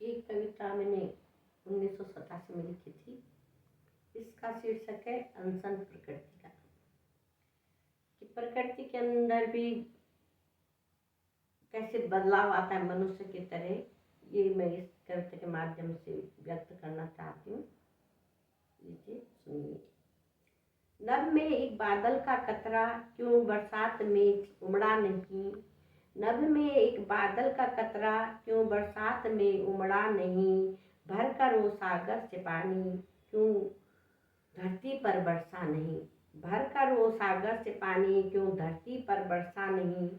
एक कविता मैंने 1987 में लिखी थी। इसका शीर्षक है अनशन प्रकृति का। कि प्रकृति के अंदर भी कैसे बदलाव आता है मनुष्य की तरह, ये मैं इस कविता के माध्यम से व्यक्त करना चाहती हूँ। लीजिए सुनिए। नभ में एक बादल का कतरा क्यों बरसात में उमड़ा नहीं। नभ में एक बादल का कतरा क्यों बरसात में उमड़ा नहीं। भर कर वो सागर से पानी क्यों धरती पर बरसा नहीं। भर कर वो सागर से पानी क्यों धरती पर बरसा नहीं।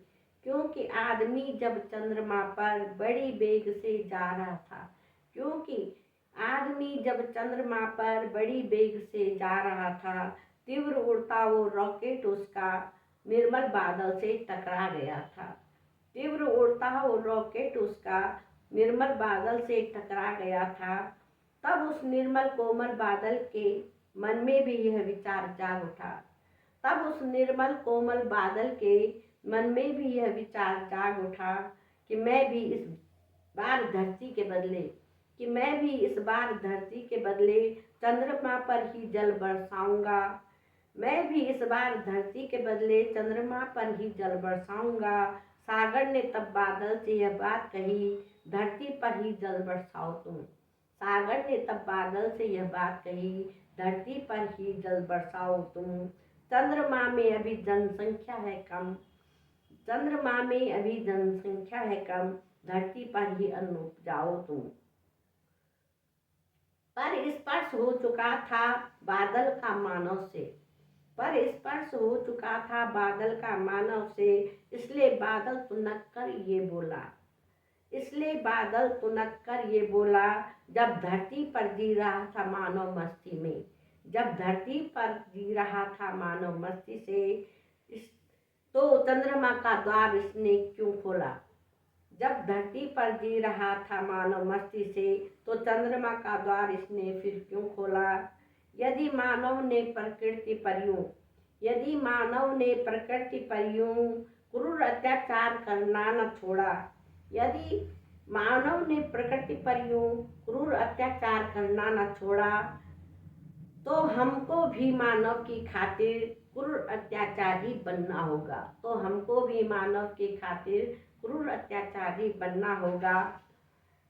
क्योंकि आदमी जब चंद्रमा पर बड़ी वेग से जा रहा था। क्योंकि आदमी जब चंद्रमा पर बड़ी वेग से जा रहा था, तीव्र उड़ता वो रॉकेट उसका निर्मल बादल से टकरा गया था। तीव्र उड़ता वो रॉकेट उसका निर्मल बादल से टकरा गया था। तब उस निर्मल कोमल बादल के मन में भी यह विचार जाग उठा। तब उस निर्मल कोमल बादल के मन में भी यह विचार जाग उठा कि मैं भी इस बार धरती के बदले चंद्रमा पर ही जल बरसाऊंगा। मैं भी इस बार धरती के बदले चंद्रमा पर ही जल बरसाऊंगा। सागर ने तब बादल से यह बात कही, धरती पर ही जल बरसाओ तुम। सागर ने तब बादल से यह बात कही, धरती पर ही जल बरसाओ तुम। चंद्रमा में अभी जनसंख्या है कम। चंद्रमा में अभी जनसंख्या है कम, धरती पर ही अन्न उपजाओ तुम। पर स्पर्श हो चुका था बादल का मानव से। पर स्पर्श हो चुका था बादल का मानव से। इसलिए बादल तुनक कर ये बोला। इसलिए बादल तुनक कर ये बोला। जब धरती पर जी रहा था मानव मस्ती में। जब धरती पर जी रहा था मानव मस्ती से, तो चंद्रमा का द्वार इसने क्यों खोला। जब धरती पर जी रहा था मानव मस्ती से, तो चंद्रमा का द्वार इसने फिर क्यों खोला। यदि मानव ने प्रकृति पर यूं क्रूर अत्याचार करना न छोड़ा। यदि मानव ने प्रकृति पर यूं क्रूर अत्याचार करना न छोड़ा, तो हमको भी मानव की खातिर क्रूर अत्याचारी बनना होगा।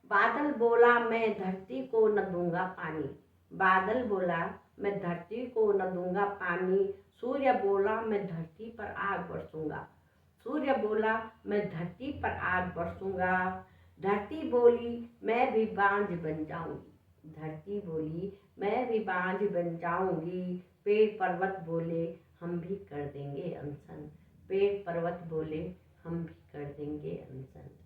बादल बोला मैं धरती को न दूंगा पानी। बादल बोला मैं धरती को न दूंगा पानी। सूर्य बोला मैं धरती पर आग बरसूंगा। सूर्य बोला मैं धरती पर आग बरसूंगा। धरती बोली मैं भी बांझ बन जाऊंगी। धरती बोली मैं भी बांझ बन जाऊंगी। पेड़ पर्वत बोले हम भी कर देंगे अनशन। पेड़ पर्वत बोले हम भी कर देंगे अनशन।